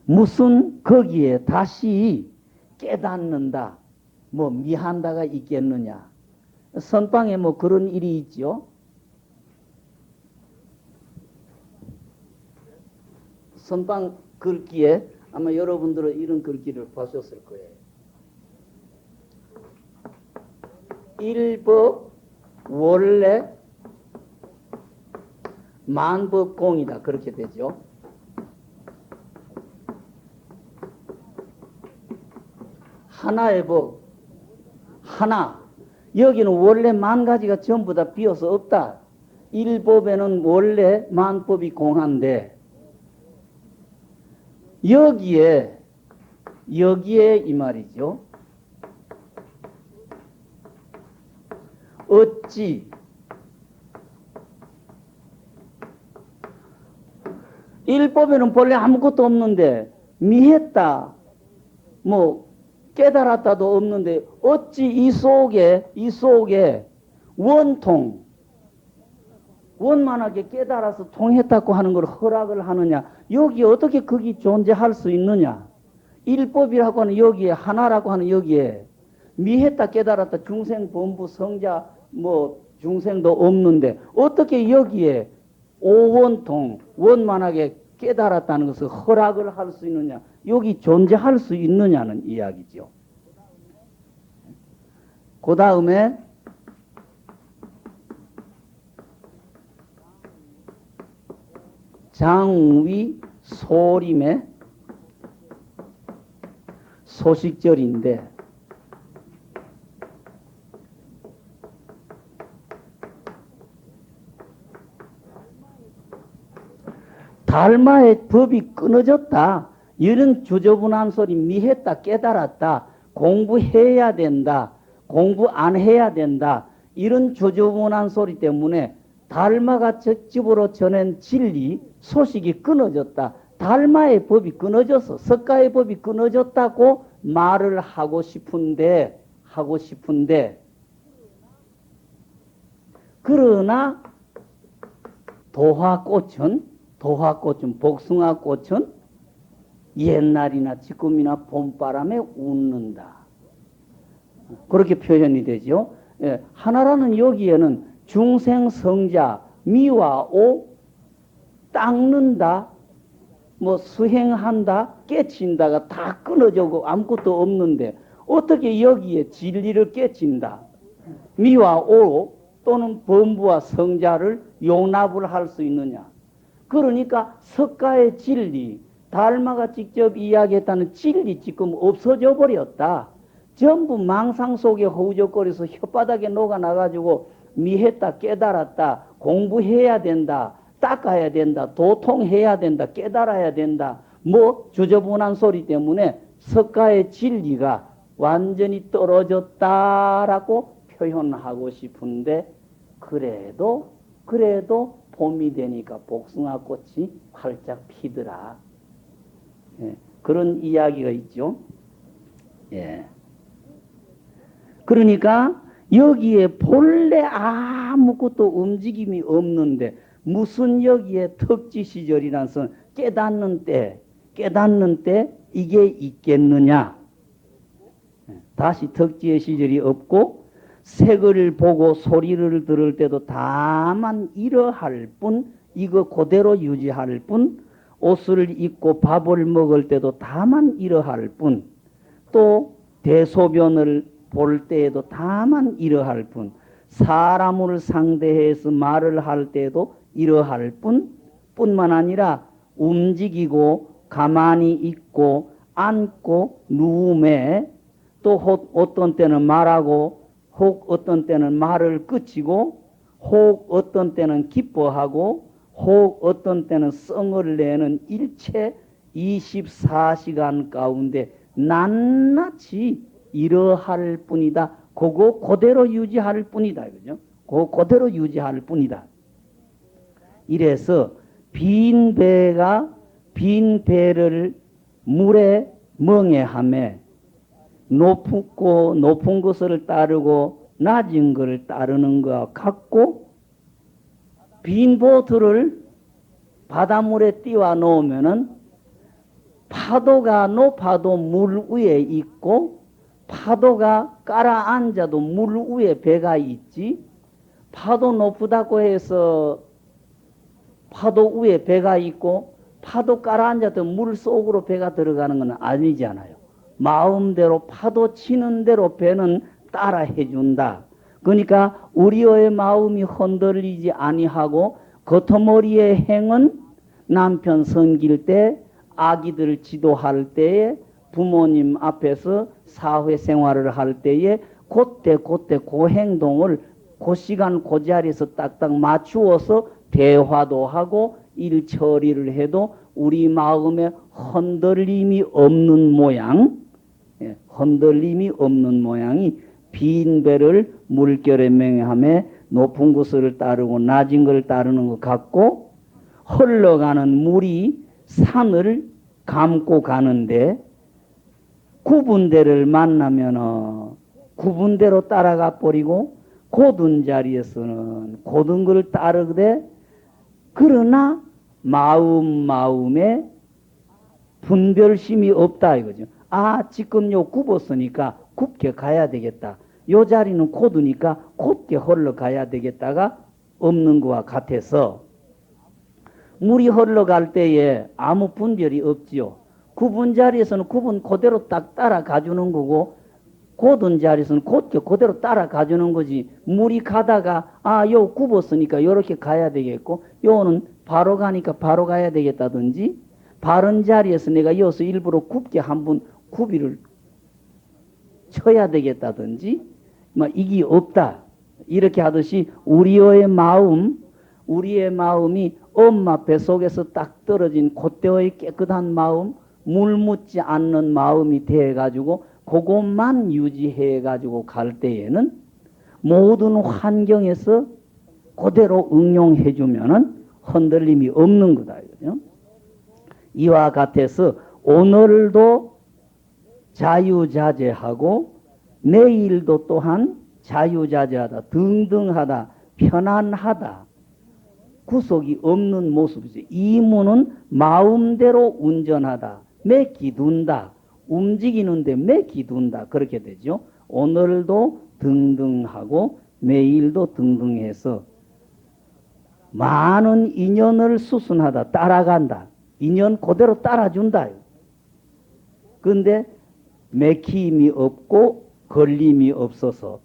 무슨 거기에 다시 깨닫는다, 뭐 미한다가 있겠느냐. 선방에 뭐 그런 일이 있죠. 선방 글귀에 아마 여러분들은 이런 글귀를 보셨을 거예요. 일법 원래 만법공이다, 그렇게 되죠. 하나의 법, 하나. 여기는 원래 만 가지가 전부 다 비어서 없다. 일법에는 원래 만법이 공한데, 여기에 이 말이죠. 어찌 일법에는 본래 아무것도 없는데 미했다, 뭐 깨달았다도 없는데 어찌 이 속에 원만하게 깨달아서 통했다고 하는 걸 허락을 하느냐. 여기 어떻게 그게 존재할 수 있느냐. 일법이라고 하는 여기에, 하나라고 하는 여기에 미했다 깨달았다 중생 범부 성자 뭐 중생도 없는데 어떻게 여기에 오원통 원만하게 깨달았다는 것을 허락을 할 수 있느냐. 여기 존재할 수 있느냐는 이야기죠. 그 다음에 장위 소림의 소식절인데, 달마의 법이 끊어졌다, 이런 주저분한 소리, 미했다 깨달았다, 공부해야 된다, 공부 안 해야 된다, 이런 주저분한 소리 때문에 달마가 적집으로 전한 진리 소식이 끊어졌다. 달마의 법이 끊어져서 석가의 법이 끊어졌다고 말을 하고 싶은데 그러나 도화꽃은 복숭아꽃은 옛날이나 지금이나 봄바람에 웃는다, 그렇게 표현이 되죠. 예, 하나라는 여기에는 중생성자 미와 오 닦는다, 뭐 수행한다, 깨친다가 다 끊어지고 아무것도 없는데 어떻게 여기에 진리를 깨친다, 미와 오 또는 범부와 성자를 용납을 할 수 있느냐. 그러니까 석가의 진리, 달마가 직접 이야기했다는 진리 지금 없어져 버렸다. 전부 망상 속에 허우적거려서 혓바닥에 녹아나가지고 미했다 깨달았다, 공부해야 된다, 닦아야 된다, 도통해야 된다, 깨달아야 된다, 뭐 주저분한 소리 때문에 석가의 진리가 완전히 떨어졌다라고 표현하고 싶은데, 그래도 봄이 되니까 복숭아꽃이 활짝 피더라. 예, 그런 이야기가 있죠. 예. 그러니까 여기에 본래 아무것도 움직임이 없는데 무슨 여기에 턱지 시절이라는 선 깨닫는 때 이게 있겠느냐. 다시 턱지의 시절이 없고 색을 보고 소리를 들을 때도 다만 이러할 뿐, 이거 그대로 유지할 뿐, 옷을 입고 밥을 먹을 때도 다만 이러할 뿐, 또 대소변을 볼 때에도 다만 이러할 뿐, 사람을 상대해서 말을 할 때도 이러할 뿐만 아니라 움직이고 가만히 있고 앉고 누움에 또 어떤 때는 말하고 혹 어떤 때는 말을 그치고 혹 어떤 때는 기뻐하고 혹 어떤 때는 성을 내는 일체 24시간 가운데 낱낱이 이러할 뿐이다. 그거 그대로 유지할 뿐이다. 그죠? 그거 그대로 유지할 뿐이다. 이래서 빈 배를 물에 멍해하며 높은 것을 따르고 낮은 것을 따르는 것과 같고, 빈 보트를 바닷물에 띄워 놓으면은 파도가 높아도 물 위에 있고 파도가 깔아앉아도 물 위에 배가 있지. 파도 높다고 해서 파도 위에 배가 있고 파도 깔아앉아도 물 속으로 배가 들어가는 건 아니잖아요. 마음대로 파도 치는 대로 배는 따라 해준다. 그러니까 우리의 마음이 흔들리지 아니하고 겉머리의 행은 남편 섬길 때, 아기들 지도할 때에, 부모님 앞에서 사회생활을 할 때에 그때 그 행동을 그 시간 그 자리에서 딱딱 맞추어서 대화도 하고 일 처리를 해도 우리 마음에 흔들림이 없는 모양, 흔들림이 없는 모양이 빈 배를 물결에 맹함에 높은 곳을 따르고 낮은 걸 따르는 것 같고, 흘러가는 물이 산을 감고 가는데 구분대를 만나면 구분대로 따라가 버리고 고든 자리에서는 고든 걸 따르되, 그러나 마음에 분별심이 없다 이거죠. 아, 지금 요 굽었으니까 굽게 가야 되겠다. 요 자리는 고두니까 곧게 흘러가야 되겠다가 없는 것과 같아서, 물이 흘러갈 때에 아무 분별이 없지요. 굽은 자리에서는 굽은 그대로 딱 따라가주는 거고, 고든 자리에서는 곧게 그대로 따라가주는 거지. 물이 가다가 요 굽었으니까 요렇게 가야 되겠고, 요는 바로 가니까 바로 가야 되겠다든지, 바른 자리에서 내가 여기서 일부러 굽게 한번 구비를 쳐야 되겠다든지, 이게 없다. 이렇게 하듯이 우리의 마음이 엄마 뱃속에서 딱 떨어진 그때의 깨끗한 마음, 물 묻지 않는 마음이 돼가지고 그것만 유지해가지고 갈 때에는 모든 환경에서 그대로 응용해주면은 흔들림이 없는 거다. 이거죠. 이와 같아서 오늘도 자유자재하고 내일도 또한 자유자재하다, 등등하다, 편안하다, 구속이 없는 모습이죠. 이문은 마음대로 운전하다, 맡기둔다, 움직이는데 맡기둔다, 그렇게 되죠. 오늘도 등등하고 내일도 등등해서 많은 인연을 수순하다, 따라간다. 인연 그대로 따라준다. 그런데 맥힘이 없고 걸림이 없어서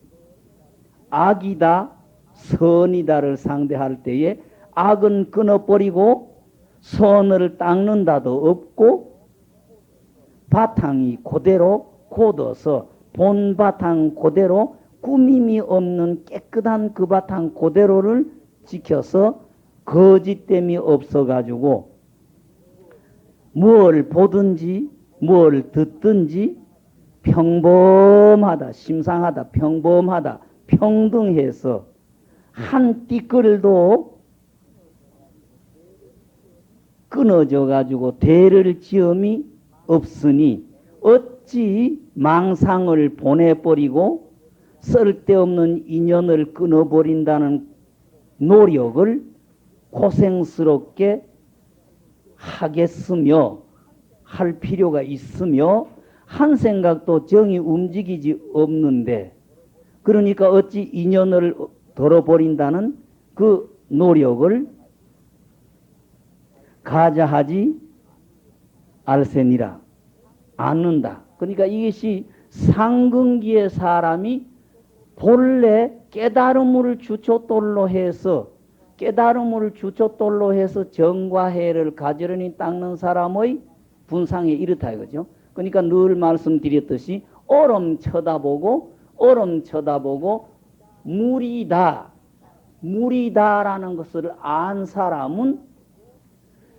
악이다, 선이다를 상대할 때에 악은 끊어버리고 선을 닦는다도 없고, 바탕이 그대로 곧어서 본바탕 그대로 꾸밈이 없는 깨끗한 그 바탕 그대로를 지켜서 거짓됨이 없어가지고 뭘 보든지 뭘 듣든지 평범하다, 심상하다, 평범하다, 평등해서 한 띠끌도 끊어져 가지고 대를 지음이 없으니 어찌 망상을 보내버리고 쓸데없는 인연을 끊어버린다는 노력을 고생스럽게 하겠으며 할 필요가 있으며 한 생각도 정이 움직이지 없는데, 그러니까 어찌 인연을 덜어버린다는 그 노력을 가자하지 알세니라, 않는다. 그러니까 이것이 상근기의 사람이 본래 깨달음을 주초돌로 해서 정과 해를 가지런히 닦는 사람의 분상에 이렇다 이거죠. 그러니까 늘 말씀드렸듯이 얼음 쳐다보고 물이다라는 것을 안 사람은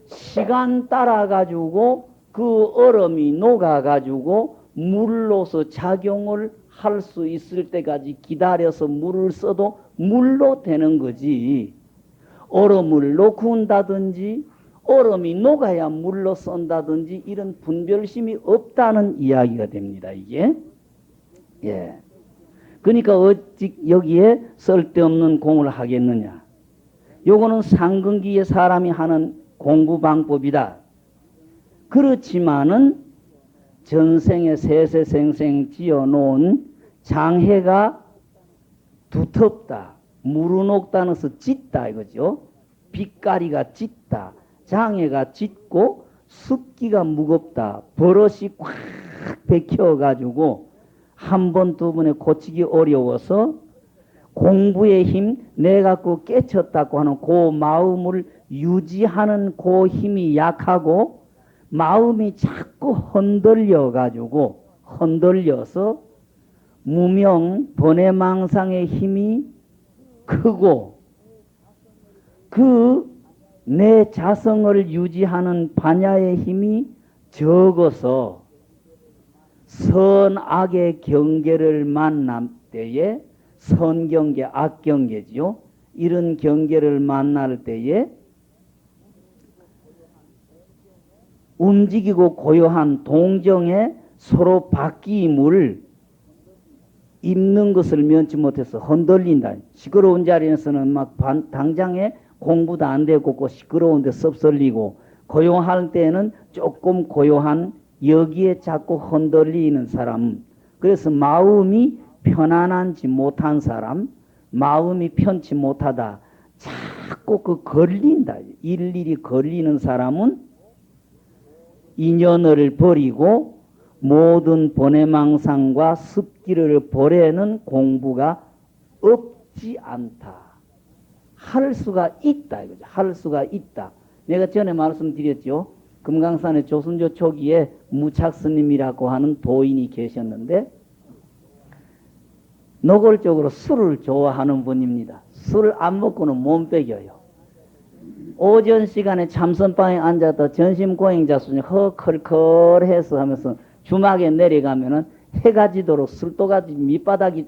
시간 따라 가지고 그 얼음이 녹아 가지고 물로서 작용을 할 수 있을 때까지 기다려서 물을 써도 물로 되는 거지, 얼음을 놓고 온다든지 얼음이 녹아야 물로 썬다든지 이런 분별심이 없다는 이야기가 됩니다. 이게 그러니까 어찌 여기에 쓸데없는 공을 하겠느냐. 요거는 상근기의 사람이 하는 공부 방법이다. 그렇지만은 전생에 세세생생 지어놓은 장해가 두텁다. 무르녹다는 서 짙다 이거죠. 빛가리가 짙다. 장해가 짙고 습기가 무겁다. 버릇이 꽉 bek혀가지고 한 번, 두 번에 고치기 어려워서 공부의 힘, 내가 그 깨쳤다고 하는 그 마음을 유지하는 그 힘이 약하고 마음이 자꾸 흔들려서 무명, 번외망상의 힘이 크고 그 내 자성을 유지하는 반야의 힘이 적어서 선악의 경계를 만날 때에 선경계, 악경계지요. 이런 경계를 만날 때에 움직이고 고요한 동정에 서로 바뀜을 입는 것을 면치 못해서 흔들린다. 시끄러운 자리에서는 막 당장에 공부도 안 되고 그 시끄러운데 섭설리고 고요할 때는 조금 고요한 여기에 자꾸 흔들리는 사람. 그래서 마음이 편안하지 못한 사람, 마음이 편치 못하다. 자꾸 그 걸린다. 일일이 걸리는 사람은 인연을 버리고 모든 번외망상과 습기를 버리는 공부가 없지 않다. 할 수가 있다. 이거죠. 할 수가 있다. 내가 전에 말씀드렸죠. 금강산의 조선조 초기에 무착스님이라고 하는 도인이 계셨는데 노골적으로 술을 좋아하는 분입니다. 술을 안 먹고는 못 배겨요. 오전 시간에 참선방에 앉아서 전심고행자 수준이 허컬컬해서 하면서 주막에 내려가면은 해가 지도록 술도가지 밑바닥이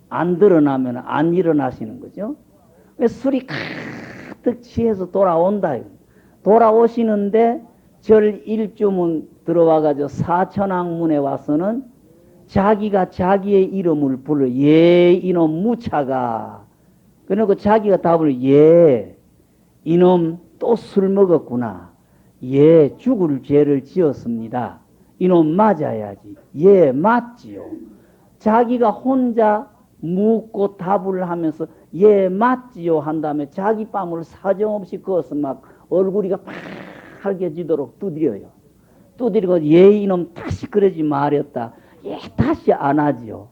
안 드러나면 안 일어나시는 거죠. 술이 가득 취해서 돌아온다. 돌아오시는데 절 일주문 들어와가지고 사천왕문에 와서는 자기가 자기의 이름을 불러. 예, 이놈 무차가. 그러고 자기가 답을 예, 이놈 또 술 먹었구나. 예, 죽을 죄를 지었습니다. 이놈 맞아야지. 예, 맞지요. 자기가 혼자 묻고 답을 하면서 예, 맞지요 한 다음에 자기 뺨을 사정없이 그어서 막 얼굴이가 빨개지도록 두드려요. 두드리고 예, 이놈 다시 그러지 말았다. 예, 다시 안 하지요.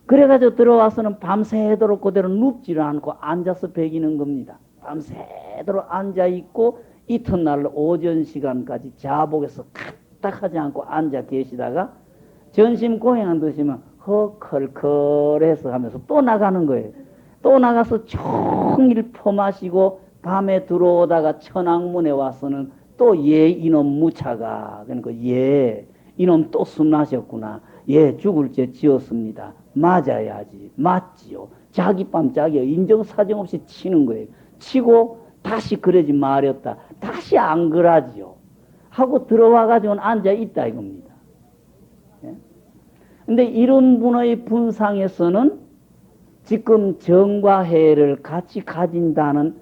그래가지고 들어와서는 밤새도록 그대로 눕지를 않고 앉아서 배기는 겁니다. 밤새도록 앉아있고 이튿날 오전 시간까지 자복에서 까딱하지 않고 앉아 계시다가 전심 고행한 드시면 허컬컬해서 하면서 또 나가는 거예요. 또 나가서 종일 퍼마시고 밤에 들어오다가 천왕문에 와서는 또 예, 이놈 무차가. 그러니까 예, 이놈 또 술 마셨구나. 예, 죽을 죄 지었습니다. 맞아야지. 맞지요. 자기 뺨 자기가 인정사정 없이 치는 거예요. 치고 다시 그러지 말았다. 다시 안 그러지요. 하고 들어와가지고는 앉아있다 이겁니다. 예? 근데 이런 분의 분상에서는 지금 정과 해를 같이 가진다는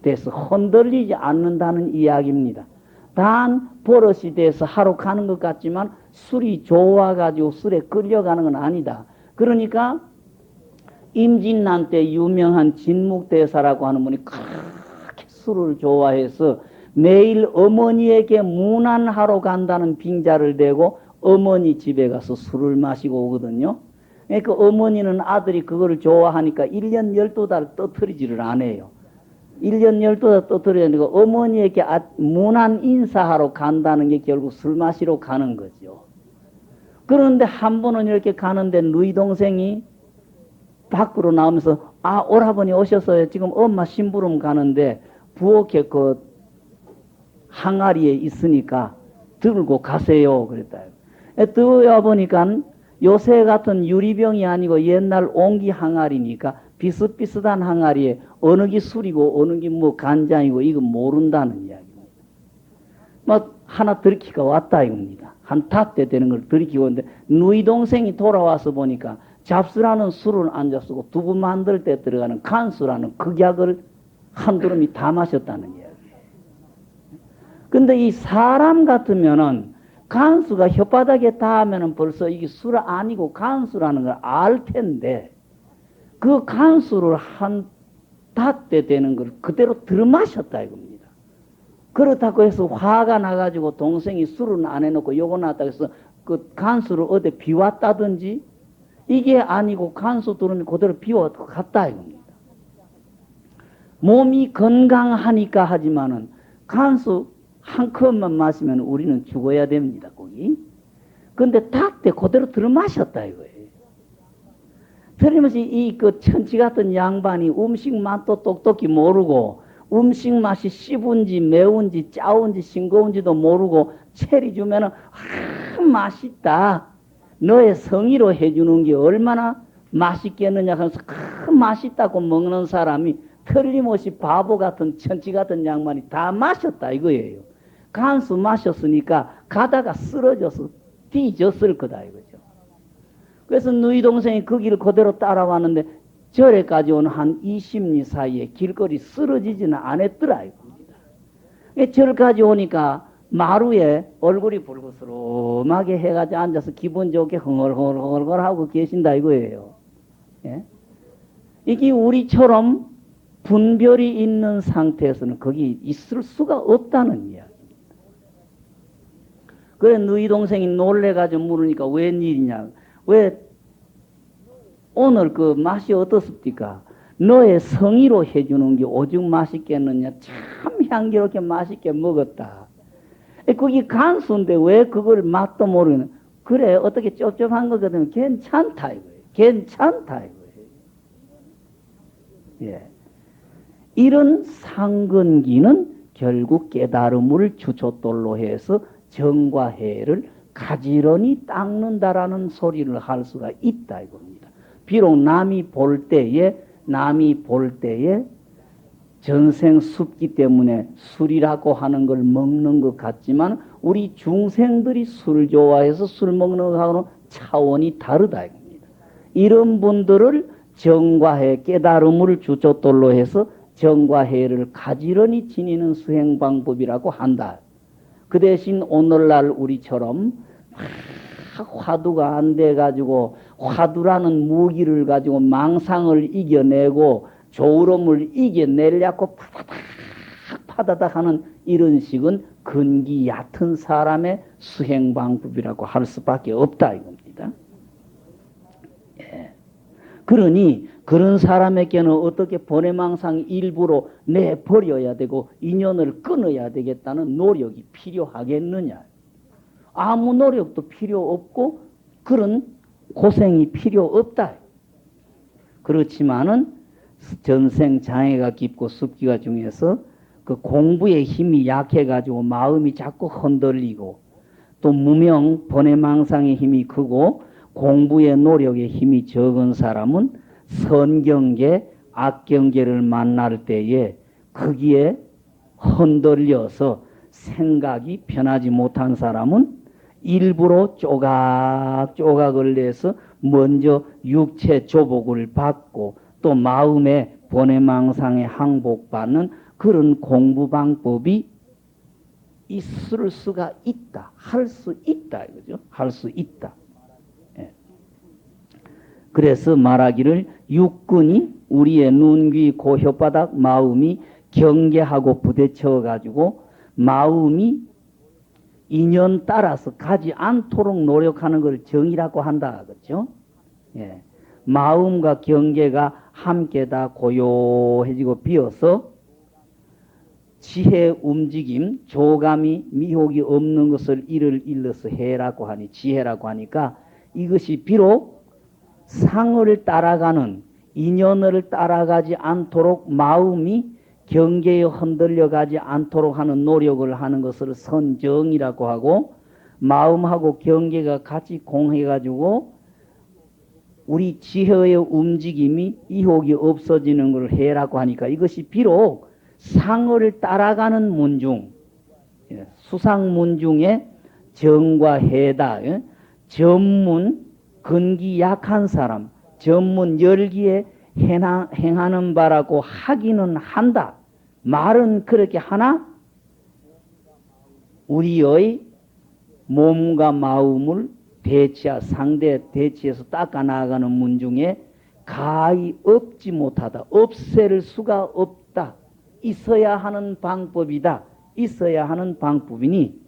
데서 흔들리지 않는다는 이야기입니다. 단 버릇이 돼서 하러 가는 것 같지만 술이 좋아가지고 술에 끌려가는 건 아니다. 그러니까 임진난 때 유명한 진묵대사라고 하는 분이 그렇게 술을 좋아해서 매일 어머니에게 문안하러 간다는 빙자를 대고 어머니 집에 가서 술을 마시고 오거든요. 그러니까 어머니는 아들이 그거를 좋아하니까 1년 12달 떠트리지를 않아요. 1년 12달 떠트리니까 어머니에게 문안 인사하러 간다는 게 결국 술 마시러 가는 거죠. 그런데 한 번은 이렇게 가는데 누이 동생이 밖으로 나오면서 아, 오라버니 오셨어요. 지금 엄마 심부름 가는데 부엌에 그 항아리에 있으니까 들고 가세요. 그랬다. 들어와 보니까 요새 같은 유리병이 아니고 옛날 옹기 항아리니까 비슷비슷한 항아리에 어느 게 술이고 어느 게 뭐 간장이고 이거 모른다는 이야기입니다. 막 하나 들키가 왔다 이겁니다. 한 탓대 되는 걸 들키고 오는데 누이 동생이 돌아와서 보니까 잡수라는 술을 안 잡수고 두부 만들 때 들어가는 간수라는 극약을 한 두름이 다 마셨다는 이야기예요. 근데 이 사람 같으면은 간수가 혓바닥에 닿으면은 벌써 이게 술 아니고 간수라는 걸 알 텐데 그 간수를 한 닷대 되는 걸 그대로 들마셨다 이겁니다. 그렇다고 해서 화가 나가지고 동생이 술은 안 해놓고 요거 나왔다고 해서 그 간수를 어디 비웠다든지 이게 아니고 간수 들으면 그대로 비워도 갔다 이겁니다. 몸이 건강하니까 하지만은 간수 한 컵만 마시면 우리는 죽어야 됩니다, 거기. 근데 닭때 그대로 들어마셨다, 이거예요. 틀림없이 이 그 천치 같은 양반이 음식 맛도 똑똑히 모르고, 음식 맛이 씹은지 매운지 짜운지 싱거운지도 모르고, 체리 주면은, 맛있다. 너의 성의로 해주는 게 얼마나 맛있겠느냐 하면서, 맛있다고 먹는 사람이 틀림없이 바보 같은 천치 같은 양반이 다 마셨다, 이거예요. 간수 마셨으니까 가다가 쓰러져서 뒤졌을 거다 이거죠. 그래서 너희 동생이 그 길을 그대로 따라왔는데 절에까지 온 한 20리 사이에 길거리 쓰러지지는 않았더라 이겁니다. 절까지 오니까 마루에 얼굴이 불그스름하게 해가지고 앉아서 기분 좋게 흥얼흥얼 하고 계신다 이거예요. 예? 이게 우리처럼 분별이 있는 상태에서는 거기 있을 수가 없다는 이야기. 그래 너희 동생이 놀래가지고 물으니까 웬일이냐. 왜 오늘 그 맛이 어떻습니까? 너의 성의로 해주는 게 오죽 맛있겠느냐. 참 향기롭게 맛있게 먹었다. 그게 간수인데 왜 그걸 맛도 모르는. 그래 어떻게 쩝쩝한 거거든. 괜찮다 이거예요. 괜찮다 이거예요. 예. 이런 상근기는 결국 깨달음을 주춧돌로 해서 정과 해를 가지런히 닦는다라는 소리를 할 수가 있다 이겁니다. 비록 남이 볼 때에 전생 습기 때문에 술이라고 하는 걸 먹는 것 같지만 우리 중생들이 술 좋아해서 술 먹는 것하고는 차원이 다르다 이겁니다. 이런 분들을 정과 해 깨달음을 주춧돌로 해서 정과 해를 가지런히 지니는 수행 방법이라고 한다. 그 대신 오늘날 우리처럼 화두가 안 돼가지고 화두라는 무기를 가지고 망상을 이겨내고 조울음을 이겨내려고 파다닥 하는 이런 식은 근기 얕은 사람의 수행 방법이라고 할 수밖에 없다 이겁니다. 예. 그러니 그런 사람에게는 어떻게 번외망상 일부로 내버려야 되고 인연을 끊어야 되겠다는 노력이 필요하겠느냐. 아무 노력도 필요 없고 그런 고생이 필요 없다. 그렇지만은 전생 장애가 깊고 습기가 중에서 그 공부의 힘이 약해가지고 마음이 자꾸 흔들리고 또 무명 번외망상의 힘이 크고 공부의 노력의 힘이 적은 사람은 선경계, 악경계를 만날 때에 거기에 흔들려서 생각이 변하지 못한 사람은 일부러 조각조각을 내서 먼저 육체 조복을 받고 또 마음의 번외망상에 항복받는 그런 공부 방법이 있을 수가 있다. 할 수 있다. 이거죠. 할 수 있다. 그래서 말하기를 육근이 우리의 눈, 귀, 코, 혓바닥, 마음이 경계하고 부대쳐 가지고 마음이 인연 따라서 가지 않도록 노력하는 걸 정이라고 한다. 그렇죠? 예. 마음과 경계가 함께 다 고요해지고 비어서 지혜 움직임, 조감이 미혹이 없는 것을 이를 일러서 해라고 하니 지혜라고 하니까 이것이 비록 상을 따라가는 인연을 따라가지 않도록 마음이 경계에 흔들려 가지 않도록 하는 노력을 하는 것을 선정이라고 하고 마음하고 경계가 같이 공해 가지고 우리 지혜의 움직임이 이혹이 없어지는 걸 해라고 하니까 이것이 비록 상을 따라가는 문중 수상문중의 정과 해다. 전문 근기 약한 사람, 전문 열기에 행하는 바라고 하기는 한다. 말은 그렇게 하나 우리의 몸과 마음을 상대 대치해서 닦아 나가는 문 중에 가히 없지 못하다. 없앨 수가 없다. 있어야 하는 방법이다. 있어야 하는 방법이니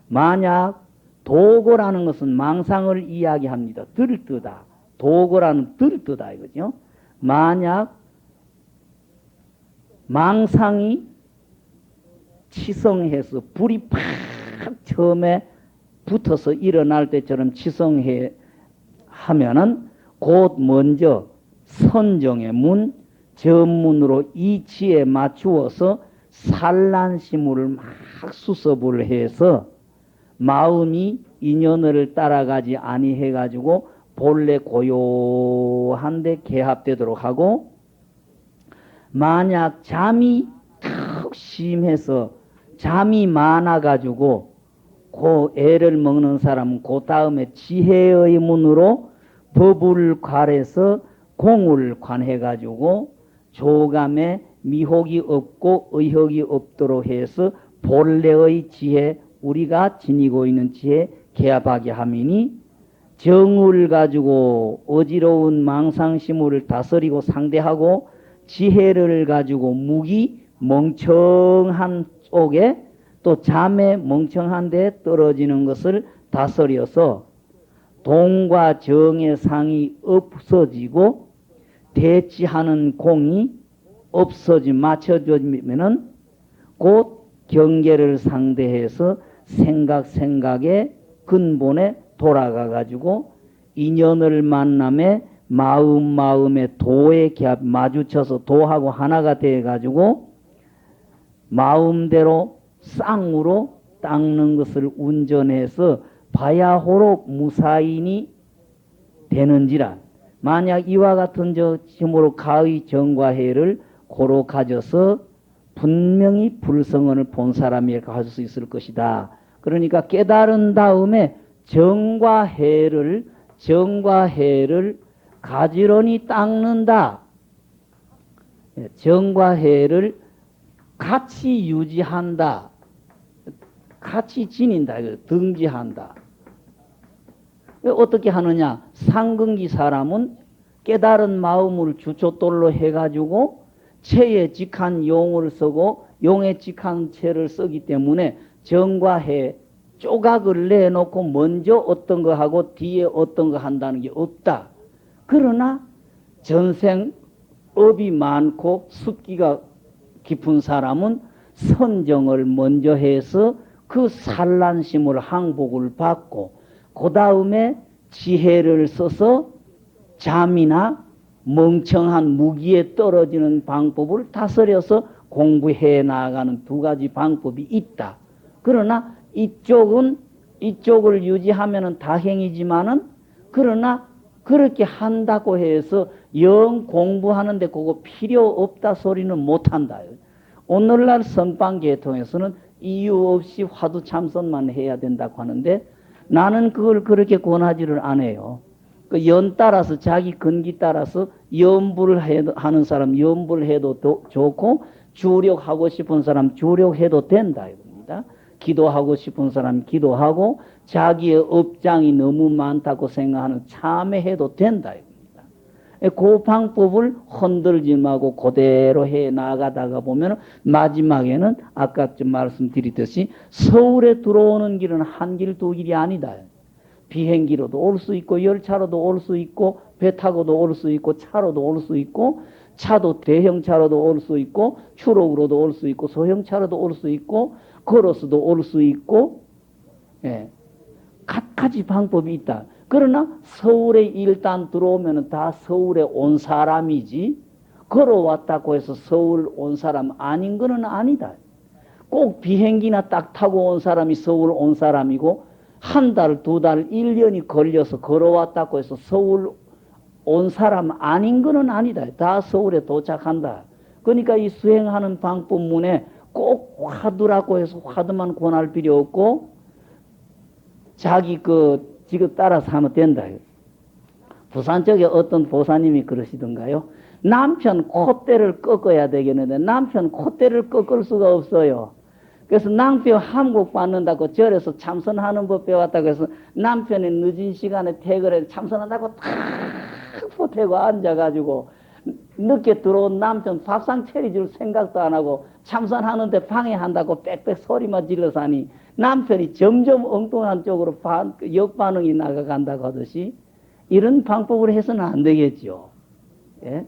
만약 도고라는 것은 망상을 이야기합니다. 들뜨다. 도고라는 들뜨다 이거죠. 만약 망상이 치성해서 불이 팍 처음에 붙어서 일어날 때처럼 치성해 하면은 곧 먼저 선정의 문, 전문으로 이치에 맞추어서 산란심을 막 수습을 해서 마음이 인연을 따라가지 아니해 가지고 본래 고요한데 개합되도록 하고, 만약 잠이 턱 심해서 잠이 많아 가지고 그 애를 먹는 사람은 그 다음에 지혜의 문으로 법을 관해서 공을 관해 가지고 조감에 미혹이 없고 의혹이 없도록 해서 본래의 지혜, 우리가 지니고 있는 지혜 개합하게 하미니, 정을 가지고 어지러운 망상심을 다스리고 상대하고 지혜를 가지고 무기 멍청한 쪽에 또 잠에 멍청한 데 떨어지는 것을 다스려서 동과 정의 상이 없어지고 대치하는 공이 맞춰지면은 곧 경계를 상대해서 생각의 근본에 돌아가 가지고 인연을 만남에 마음의 도에 마주쳐서 도하고 하나가 돼 가지고 마음대로 쌍으로 닦는 것을 운전해서 바야호로 무사인이 되는지라. 만약 이와 같은 힘으로 가의 정과 해를 고로 가져서 분명히 불성언을 본 사람이 가질 수 있을 것이다. 그러니까 깨달은 다음에 정과 해를 가지런히 닦는다. 정과 해를 같이 유지한다. 같이 지닌다. 등지한다. 어떻게 하느냐? 상근기 사람은 깨달은 마음을 주초돌로 해가지고 체에 직한 용을 쓰고 용에 직한 체를 쓰기 때문에 정과 해 조각을 내놓고 먼저 어떤 거 하고 뒤에 어떤 거 한다는 게 없다. 그러나 전생 업이 많고 습기가 깊은 사람은 선정을 먼저 해서 그 산란심을 항복을 받고 그 다음에 지혜를 써서 잠이나 멍청한 무기에 떨어지는 방법을 다스려서 공부해 나가는 두 가지 방법이 있다. 그러나 이쪽을 유지하면은 다행이지만은, 그러나 그렇게 한다고 해서 영 공부하는데 그거 필요 없다 소리는 못한다. 오늘날 선방계통에서는 이유 없이 화두 참선만 해야 된다고 하는데 나는 그걸 그렇게 권하지를 않아요. 그 연 따라서 자기 근기 따라서 염불을 하는 사람 염불 해도 좋고, 주력하고 싶은 사람 주력해도 된다 이겁니다. 기도하고 싶은 사람 기도하고, 자기의 업장이 너무 많다고 생각하는 참회해도 된다 이겁니다. 그 방법을 흔들지 말고 그대로 해 나가다가 보면 마지막에는 아까 좀 말씀드렸듯이 서울에 들어오는 길은 한 길 두 길이 아니다. 비행기로도 올 수 있고 열차로도 올 수 있고 배 타고도 올 수 있고 차로도 올 수 있고, 차도 대형차로도 올 수 있고 추록으로도 올 수 있고 소형차로도 올 수 있고 걸어서도 올 수 있고, 갖가지 방법이 있다. 그러나 서울에 일단 들어오면 다 서울에 온 사람이지 걸어왔다고 해서 서울 온 사람 아닌 거는 아니다. 꼭 비행기나 딱 타고 온 사람이 서울 온 사람이고, 한 달, 두 달, 1년이 걸려서 걸어왔다고 해서 서울 온 사람 아닌 거는 아니다. 다 서울에 도착한다. 그러니까 이 수행하는 방법문에 꼭 화두라고 해서 화두만 권할 필요 없고 자기 지금 따라서 하면 된다. 부산 쪽에 어떤 보사님이 그러시던가요? 남편 콧대를 꺾어야 되겠는데 남편 콧대를 꺾을 수가 없어요. 그래서 낭패 한국 받는다고 절에서 참선하는 법 배웠다고 해서 남편이 늦은 시간에 퇴근해 참선한다고 탁 보태고 앉아가지고 늦게 들어온 남편 밥상 차려줄 생각도 안 하고 참선하는데 방해한다고 빽빽 소리만 질러서 하니 남편이 점점 엉뚱한 쪽으로 역반응이 나가간다고 하듯이 이런 방법으로 해서는 안 되겠죠. 예?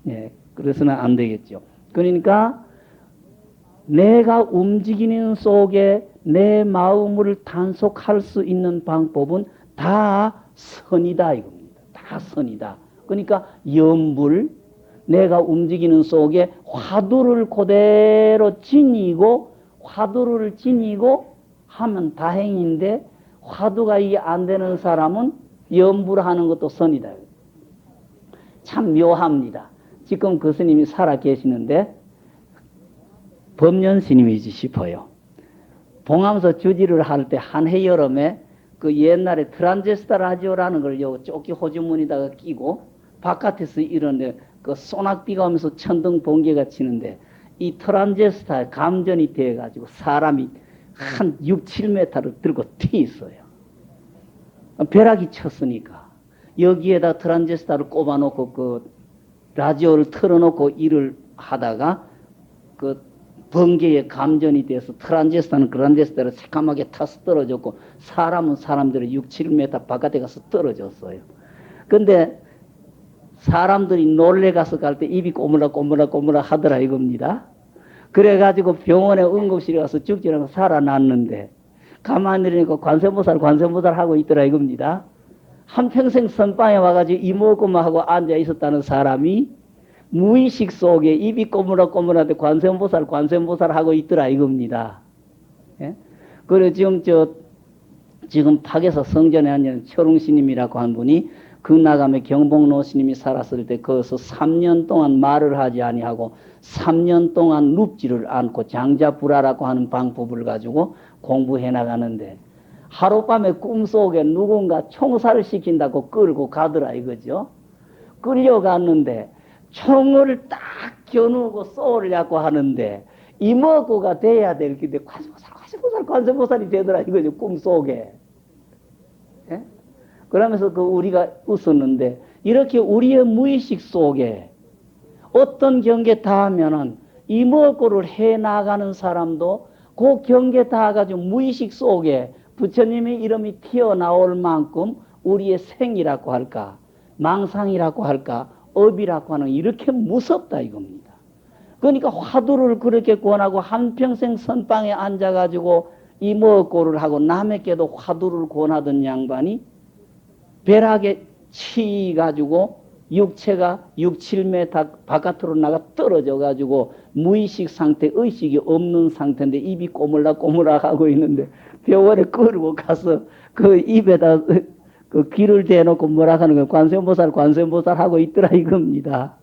예, 그래서는 안 되겠죠. 그러니까 내가 움직이는 속에 내 마음을 단속할 수 있는 방법은 다 선이다 이겁니다. 다 선이다. 그러니까 염불, 내가 움직이는 속에 화두를 그대로 지니고 화두를 지니고 하면 다행인데 화두가 이게 안 되는 사람은 염불하는 것도 선이다. 참 묘합니다. 지금 그 스님이 살아 계시는데 법년 스님이지 싶어요. 봉암서 주지를 할 때 한 해 여름에 그 옛날에 트란제스타 라디오라는 걸 요 조끼 호주머니다가 끼고 바깥에서 이런데 그 소낙비가 오면서 천둥 번개가 치는데 이 트란제스타에 감전이 돼가지고 사람이 한 6, 7m를 들고 튀 있어요. 벼락이 쳤으니까 여기에다 트란제스타를 꼽아놓고 그 라디오를 틀어놓고 일을 하다가 그 번개에 감전이 돼서 트란제스타는 그란제스타를 새까맣게 타서 떨어졌고 사람은 사람들이 6, 7m 바깥에 가서 떨어졌어요. 근데 사람들이 놀래가서 갈 때 입이 꼬물락꼬물락꼬물락 하더라 이겁니다. 그래가지고 병원에 응급실에 가서 죽지라고 살아났는데 가만히 이러니까 관세음보살 하고 있더라 이겁니다. 한평생 선방에 와가지고 이목구만 하고 앉아 있었다는 사람이 무의식 속에 입이 꼬물락꼬물한데 관세음보살 하고 있더라 이겁니다. 예? 그래 지금 팍에서 성전에 앉은 철웅스님이라고 한 분이 극락암에 경복로 스님이 살았을 때 거기서 3년 동안 말을 하지 아니하고 3년 동안 눕지를 않고 장자불화라고 하는 방법을 가지고 공부해 나가는데 하룻밤에 꿈속에 누군가 총살을 시킨다고 끌고 가더라 이거죠. 끌려갔는데 총을 딱 겨누고 쏘려고 하는데 이목구가 돼야 될 텐데 관세음보살이 되더라 이거죠 꿈속에. 예? 그러면서 우리가 웃었는데 이렇게 우리의 무의식 속에 어떤 경계 닿으면은 이목구를 해 나가는 사람도 그 경계 닿아가지고 무의식 속에 부처님의 이름이 튀어나올 만큼 우리의 생이라고 할까 망상이라고 할까 업이라고 하는 이렇게 무섭다 이겁니다. 그러니까 화두를 그렇게 권하고 한평생 선방에 앉아가지고 이목구를 하고 남에게도 화두를 권하던 양반이 벼락에 치가지고 육체가 6, 7m 바깥으로 나가 떨어져가지고 무의식 상태, 의식이 없는 상태인데 입이 꼬물락꼬물락 하고 있는데 병원에 끌고 가서 그 입에다 그 귀를 대놓고 뭐라 하는 거예요. 관세음보살 하고 있더라 이겁니다.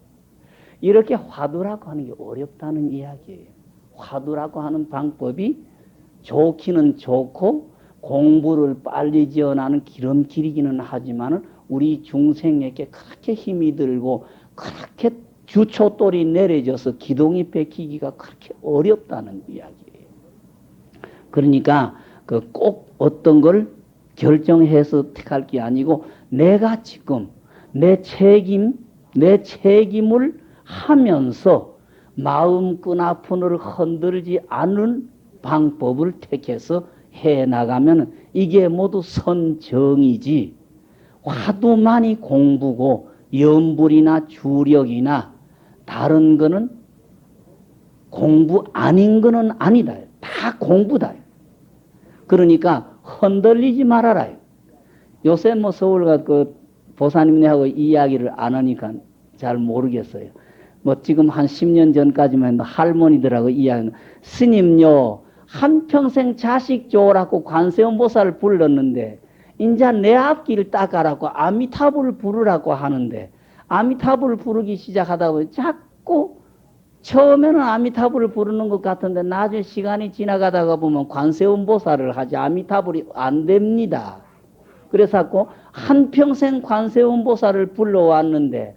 이렇게 화두라고 하는 게 어렵다는 이야기예요. 화두라고 하는 방법이 좋기는 좋고 공부를 빨리 지어나는 기름길이기는 하지만 우리 중생에게 그렇게 힘이 들고 그렇게 주초돌이 내려져서 기동이 베키기가 그렇게 어렵다는 이야기예요. 그러니까 꼭 어떤 걸 결정해서 택할 게 아니고 내가 지금 내 책임을 하면서 마음 끈아픈을 흔들지 않는 방법을 택해서 해 나가면 이게 모두 선정이지 화두만이 공부고 염불이나 주력이나 다른 거는 공부 아닌 거는 아니다. 다 공부다. 그러니까 흔들리지 말아라. 요새 뭐 서울 그 보사님네하고 이야기를 안 하니까 잘 모르겠어요. 뭐 지금 한 10년 전까지만 해도 할머니들하고 이야기는 스님요 한평생 자식 좋으라고 관세음보살을 불렀는데 인자 내 앞길 닦아라고 아미타불을 부르라고 하는데 아미타불을 부르기 시작하다 보니 자꾸 처음에는 아미타불을 부르는 것 같은데 나중에 시간이 지나가다가 보면 관세음보살을 하지 아미타불이 안 됩니다. 그래서 한평생 관세음보살을 불러왔는데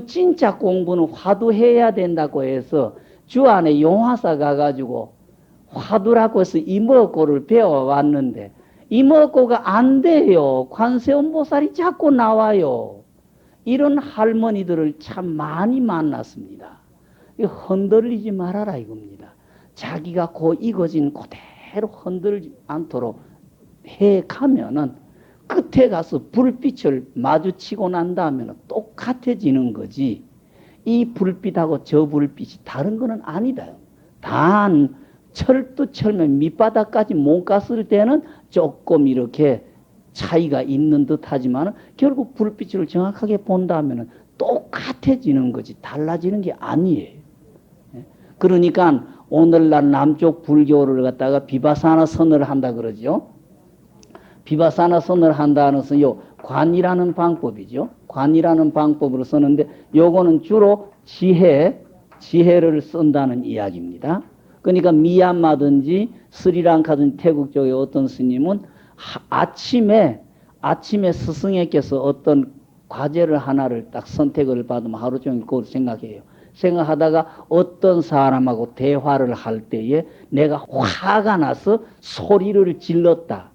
진짜 공부는 화두해야 된다고 해서 주 안에 용화사 가가지고 화두라고 해서 이먹고를 배워왔는데 이먹고가 안 돼요. 관세음보살이 자꾸 나와요. 이런 할머니들을 참 많이 만났습니다. 흔들리지 말아라 이겁니다. 자기가 고 익어진 그대로 흔들지 않도록 해 가면은 끝에 가서 불빛을 마주치고 난 다음에는 똑같아지는 거지. 이 불빛하고 저 불빛이 다른 거는 아니다. 단 철두철면 밑바닥까지 못 갔을 때는 조금 이렇게 차이가 있는 듯 하지만 결국 불빛을 정확하게 본다면 똑같아지는 거지 달라지는 게 아니에요. 그러니까 오늘날 남쪽 불교를 갖다가 비바사나 선을 한다 그러죠. 비바사나 선을 한다는 것은 요 관이라는 방법이죠. 관이라는 방법으로 쓰는데 요거는 주로 지혜를 쓴다는 이야기입니다. 그러니까 미얀마든지 스리랑카든지 태국 쪽의 어떤 스님은 아침에 스승에게서 어떤 과제를 하나를 딱 선택을 받으면 하루 종일 그걸 생각해요. 생각하다가 어떤 사람하고 대화를 할 때에 내가 화가 나서 소리를 질렀다.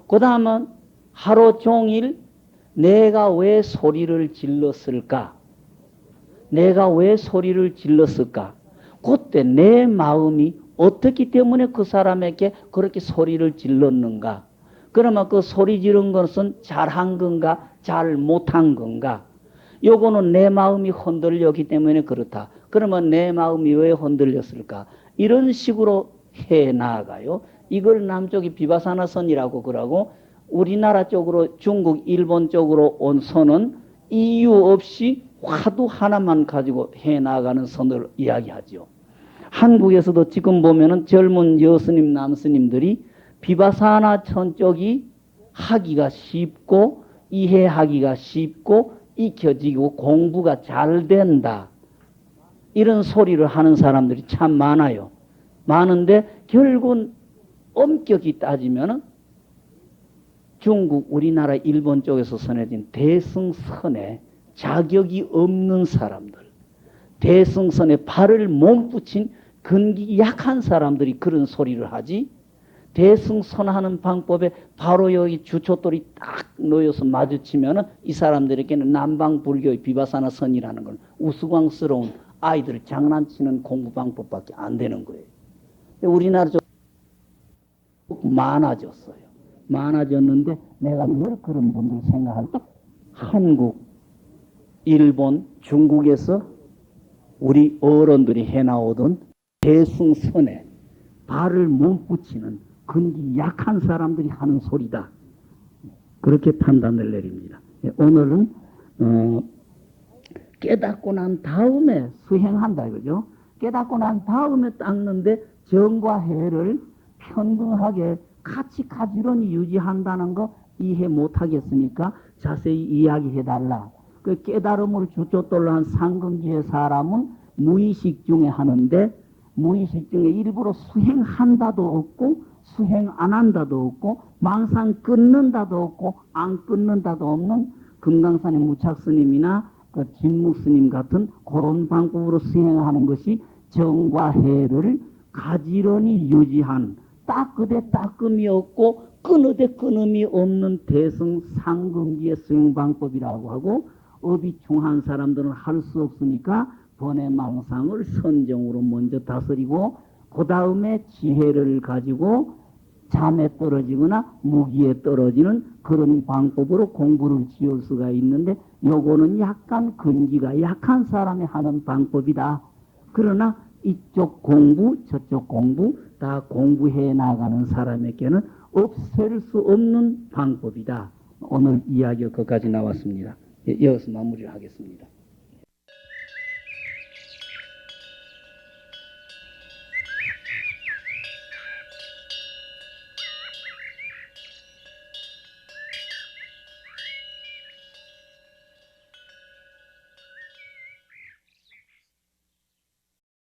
그 다음은 하루 종일 내가 왜 소리를 질렀을까? 내가 왜 소리를 질렀을까? 그때 내 마음이 어떻기 때문에 그 사람에게 그렇게 소리를 질렀는가? 그러면 그 소리 지른 것은 잘한 건가? 잘 못한 건가? 요거는 내 마음이 흔들렸기 때문에 그렇다. 그러면 내 마음이 왜 흔들렸을까? 이런 식으로 해 나가요. 이걸 남쪽이 비바사나 선이라고 그러고 우리나라 쪽으로 중국, 일본 쪽으로 온 선은 이유 없이 화두 하나만 가지고 해 나가는 선을 이야기하죠. 한국에서도 지금 보면은 젊은 여스님, 남스님들이 비바사나 천 쪽이 하기가 쉽고 이해하기가 쉽고 익혀지고 공부가 잘 된다. 이런 소리를 하는 사람들이 참 많아요. 많은데 결국은 엄격히 따지면은 중국, 우리나라, 일본 쪽에서 선해진 대승선에 자격이 없는 사람들, 대승선에 발을 몸붙인 근기 약한 사람들이 그런 소리를 하지. 대승선하는 방법에 바로 여기 주초돌이 딱 놓여서 마주치면은 이 사람들에게는 남방불교의 비바사나 선이라는 건 우스꽝스러운 아이들을 장난치는 공부 방법밖에 안 되는 거예요. 우리나라 쪽 많아졌어요. 많아졌는데 내가 늘 그런 분들 생각할 때 한국, 일본, 중국에서 우리 어른들이 해나오던 대승선에 발을 못 붙이는 근기 약한 사람들이 하는 소리다. 그렇게 판단을 내립니다. 오늘은 깨닫고 난 다음에 수행한다 이거죠. 깨닫고 난 다음에 닦는데 정과 해를 평등하게 같이 가지런히 유지한다는 거 이해 못하겠으니까 자세히 이야기해달라. 그 깨달음을 주초돌로 한 상근기의 사람은 무의식 중에 하는데 무의식 중에 일부러 수행한다도 없고 수행 안 한다도 없고 망상 끊는다도 없고 안 끊는다도 없는 금강산의 무착스님이나 그 진묵스님 같은 그런 방법으로 수행하는 것이 정과 해를 가지런히 유지한 따끄되 따끔이 없고 끊으되 끊음이 없는 대승 상근기의 수행 방법이라고 하고 업이 중한 사람들은 할 수 없으니까 번외 망상을 선정으로 먼저 다스리고 그 다음에 지혜를 가지고 잠에 떨어지거나 무기에 떨어지는 그런 방법으로 공부를 지을 수가 있는데 요거는 약간 근기가 약한 사람이 하는 방법이다. 그러나 이쪽 공부 저쪽 공부 다 공부해 나가는 사람에게는 없앨 수 없는 방법이다. 오늘 이야기가 거기까지 나왔습니다. 여기서 마무리하겠습니다.